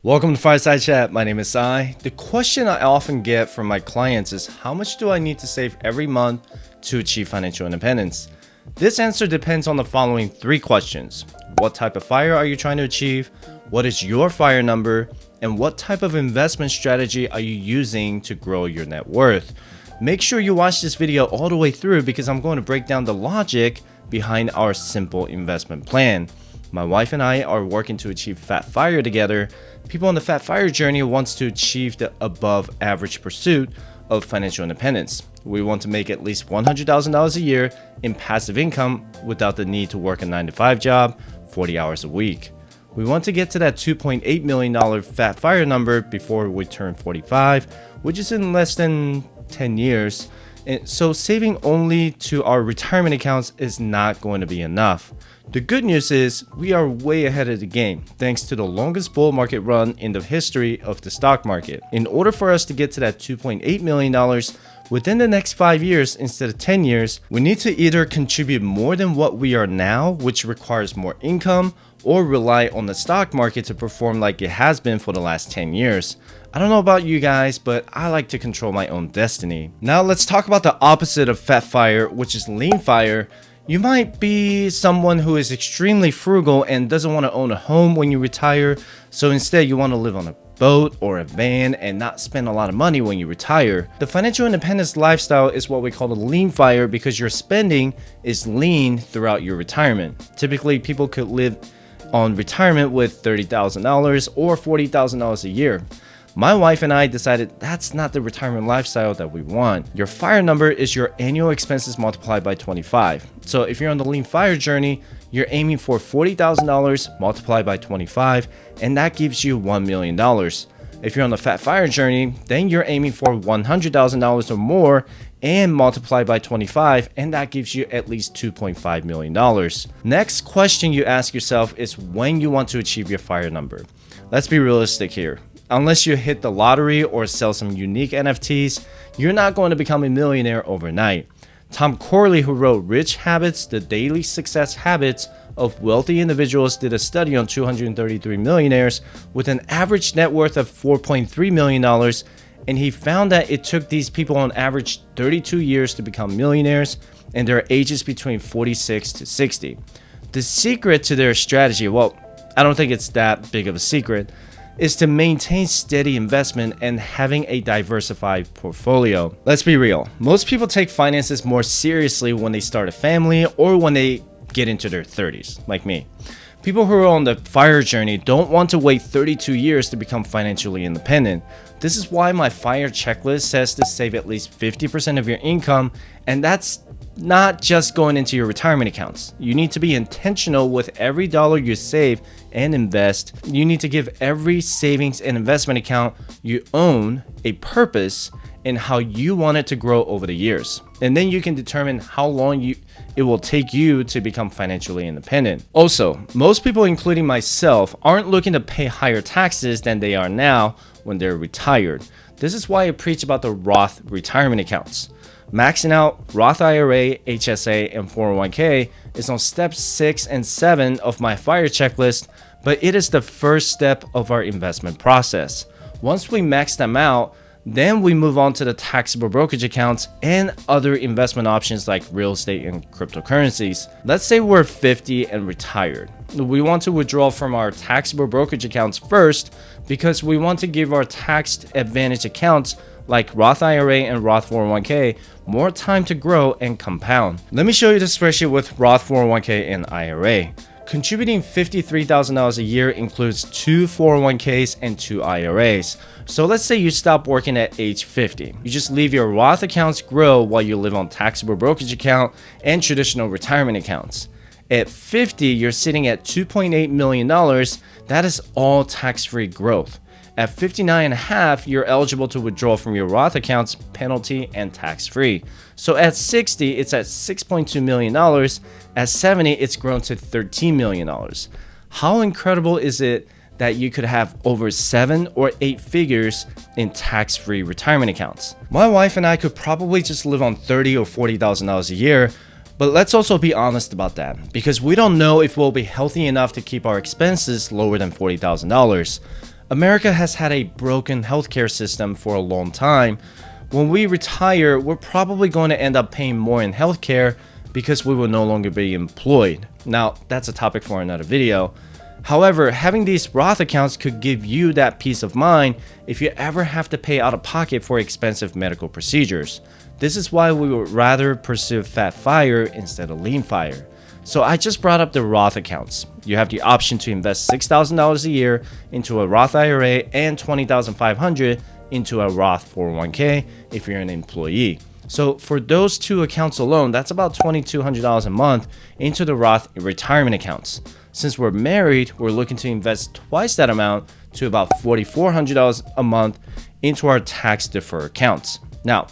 Welcome to Fireside Chat. My name is Sai. The question I often get from my clients is how much do I need to save every month to achieve financial independence? This answer depends on the following three questions. What type of FIRE are you trying to achieve? What is your FIRE number? And what type of investment strategy are you using to grow your net worth? Make sure you watch this video all the way through because I'm going to break down the logic behind our simple investment plan. My wife and I are working to achieve Fat FIRE together. People on the Fat FIRE journey wants to achieve the above average pursuit of financial independence. We want to make at least $100,000 a year in passive income without the need to work a 9-to-5 job, 40 hours a week. We want to get to that $2.8 million Fat FIRE number before we turn 45, which is in less than 10 years. So saving only to our retirement accounts is not going to be enough. The good news is we are way ahead of the game thanks to the longest bull market run in the history of the stock market. In order for us to get to that $2.8 million within the next 5 years instead of 10 years, we need to either contribute more than what we are now, which requires more income, or rely on the stock market to perform like it has been for the last 10 years. I don't know about you guys, but I like to control my own destiny. Now let's talk about the opposite of Fat FIRE, which is lean FIRE. You might be someone who is extremely frugal and doesn't want to own a home when you retire, so instead you want to live on a boat or a van and not spend a lot of money when you retire. The financial independence lifestyle is what we call the lean FIRE because your spending is lean throughout your retirement. Typically, people could live on retirement with $30,000 or $40,000 a year. My wife and I decided that's not the retirement lifestyle that we want. Your FIRE number is your annual expenses multiplied by 25. So if you're on the lean FIRE journey, you're aiming for $40,000 multiplied by 25, and that gives you $1 million. If you're on the Fat FIRE journey, then you're aiming for $100,000 or more and multiply by 25, and that gives you at least $2.5 million. Next question you ask yourself is when you want to achieve your FIRE number. Let's be realistic here. Unless you hit the lottery or sell some unique NFTs, you're not going to become a millionaire overnight. Tom Corley, who wrote Rich Habits, The Daily Success Habits of Wealthy Individuals, did a study on 233 millionaires with an average net worth of $4.3 million, and he found that it took these people on average 32 years to become millionaires, and their ages between 46 to 60. The secret to their strategy, well, I don't think it's that big of a secret, is to maintain steady investment and having a diversified portfolio. Let's be real. Most people take finances more seriously when they start a family or when they get into their 30s, like me. People who are on the FIRE journey don't want to wait 32 years to become financially independent. This is why my FIRE checklist says to save at least 50% of your income, and that's not just going into your retirement accounts. You need to be intentional with every dollar you save and invest. You need to give every savings and investment account you own a purpose and how you want it to grow over the years. And then you can determine how long it will take you to become financially independent. Also, most people, including myself, aren't looking to pay higher taxes than they are now when they're retired. This is why I preach about the Roth retirement accounts. Maxing out Roth IRA, HSA, and 401k is on steps 6 and 7 of my FIRE checklist, but it is the first step of our investment process. Once we max them out, then we move on to the taxable brokerage accounts and other investment options like real estate and cryptocurrencies. Let's say we're 50 and retired. We want to withdraw from our taxable brokerage accounts first because we want to give our tax advantage accounts like Roth IRA and Roth 401k more time to grow and compound. Let me show you the spreadsheet with Roth 401k and IRA. Contributing $53,000 a year includes 2 401ks and 2 IRAs. So let's say you stop working at age 50. You just leave your Roth accounts grow while you live on taxable brokerage account and traditional retirement accounts. At 50, you're sitting at $2.8 million. That is all tax-free growth. At 59 and a half, you're eligible to withdraw from your Roth accounts penalty and tax-free. So at 60, it's at $6.2 million. At 70, it's grown to $13 million. How incredible is it that you could have over 7 or 8 figures in tax-free retirement accounts? My wife and I could probably just live on $30,000 or $40,000 a year, but let's also be honest about that, because we don't know if we'll be healthy enough to keep our expenses lower than $40,000. America has had a broken healthcare system for a long time. When we retire, we're probably going to end up paying more in healthcare because we will no longer be employed. Now, that's a topic for another video. However, having these Roth accounts could give you that peace of mind if you ever have to pay out of pocket for expensive medical procedures. This is why we would rather pursue Fat Fire instead of Lean Fire. So I just brought up the Roth accounts. You have the option to invest $6,000 a year into a Roth IRA and $20,500 into a Roth 401k if you're an employee. So for those two accounts alone, that's about $2,200 a month into the Roth retirement accounts. Since we're married, we're looking to invest twice that amount to about $4,400 a month into our tax deferred accounts. Now,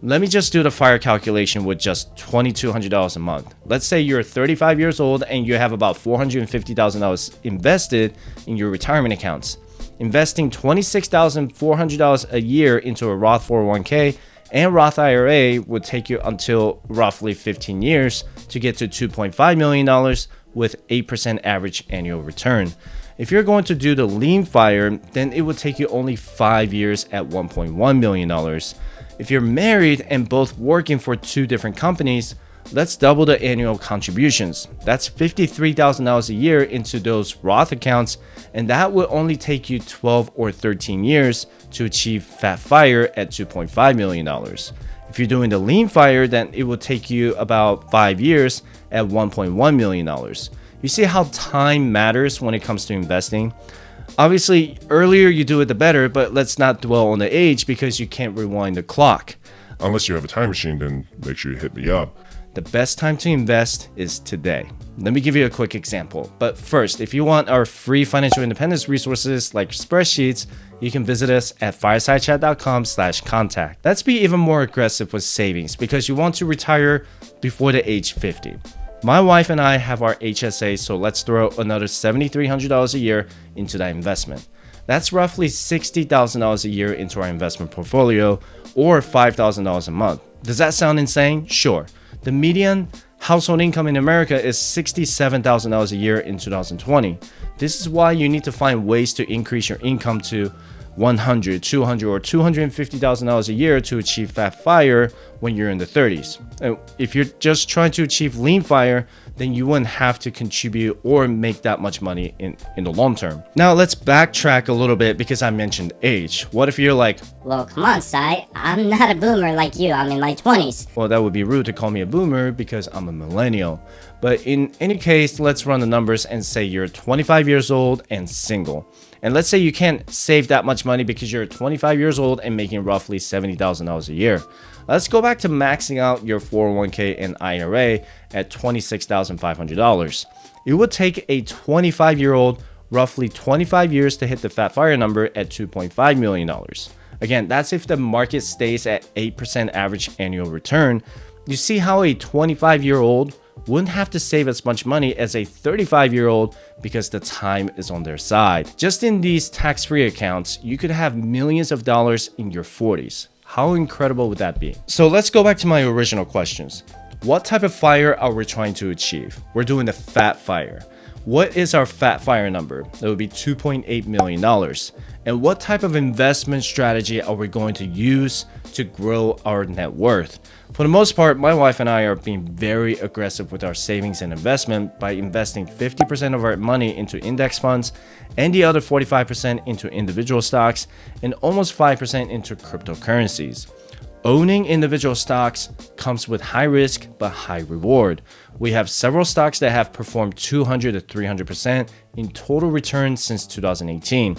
let me just do the fire calculation with just $2,200 a month. Let's say you're 35 years old and you have about $450,000 invested in your retirement accounts. Investing $26,400 a year into a Roth 401k and Roth IRA would take you until roughly 15 years to get to $2.5 million with 8% average annual return. If you're going to do the Lean Fire, then it would take you only 5 years at $1.1 million. If you're married and both working for two different companies, let's double the annual contributions. That's $53,000 a year into those Roth accounts, and that will only take you 12 or 13 years to achieve Fat Fire at $2.5 million. If you're doing the Lean Fire, then it will take you about 5 years at $1.1 million. You see how time matters when it comes to investing? Obviously, earlier you do it, the better, but let's not dwell on the age because you can't rewind the clock. Unless you have a time machine, then make sure you hit me up. The best time to invest is today. Let me give you a quick example. But first, if you want our free financial independence resources like Spreadsheets, you can visit us at firesidechat.com/contact. Let's be even more aggressive with savings because you want to retire before the age 50. My wife and I have our HSA, so let's throw another $7,300 a year into that investment. That's roughly $60,000 a year into our investment portfolio, or $5,000 a month. Does that sound insane? Sure. The median household income in America is $67,000 a year in 2020. This is why you need to find ways to increase your income to $100,000, $200,000, or $250,000 a year to achieve Fat Fire when you're in the 30s. If you're just trying to achieve Lean Fire, then you wouldn't have to contribute or make that much money in the long term. Now let's backtrack a little bit because I mentioned age. What if you're like, well, come on, Sai. I'm not a boomer like you. I'm in my 20s. Well, that would be rude to call me a boomer because I'm a millennial. But in any case, let's run the numbers and say you're 25 years old and single. And let's say you can't save that much money because you're 25 years old and making roughly $70,000 a year. Let's go back to maxing out your 401k and IRA at $26,500. It would take a 25-year-old roughly 25 years to hit the Fat Fire number at $2.5 million. Again, that's if the market stays at 8% average annual return. You see how a 25-year-old wouldn't have to save as much money as a 35-year-old because the time is on their side. Just in these tax-free accounts, you could have millions of dollars in your 40s. How incredible would that be? So let's go back to my original questions. What type of fire are we trying to achieve? We're doing the Fat Fire. What is our Fat Fire number? That would be $2.8 million. And what type of investment strategy are we going to use to grow our net worth? For the most part, my wife and I are being very aggressive with our savings and investment by investing 50% of our money into index funds and the other 45% into individual stocks and almost 5% into cryptocurrencies. Owning individual stocks comes with high risk but high reward. We have several stocks that have performed 200 to 300% in total return since 2018.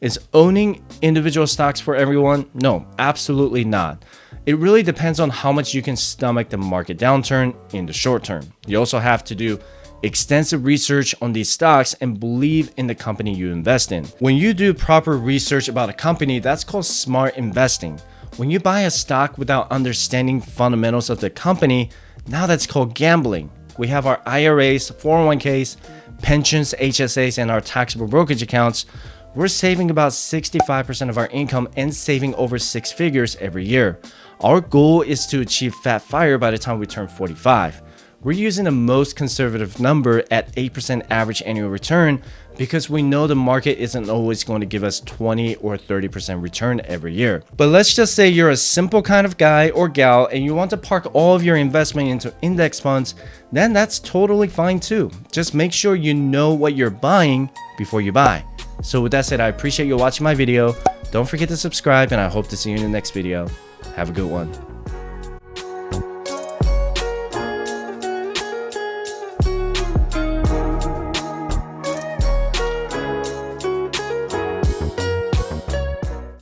Is owning individual stocks for everyone? No, absolutely not. It really depends on how much you can stomach the market downturn in the short term. You also have to do extensive research on these stocks and believe in the company you invest in. When you do proper research about a company, that's called smart investing. When you buy a stock without understanding fundamentals of the company, now that's called gambling. We have our IRAs, 401ks, pensions, HSAs, and our taxable brokerage accounts. We're saving about 65% of our income and saving over 6 figures every year. Our goal is to achieve Fat Fire by the time we turn 45. We're using the most conservative number at 8% average annual return because we know the market isn't always going to give us 20 or 30% return every year. But let's just say you're a simple kind of guy or gal and you want to park all of your investment into index funds, then that's totally fine too. Just make sure you know what you're buying before you buy. So with that said, I appreciate you watching my video. Don't forget to subscribe and I hope to see you in the next video. Have a good one.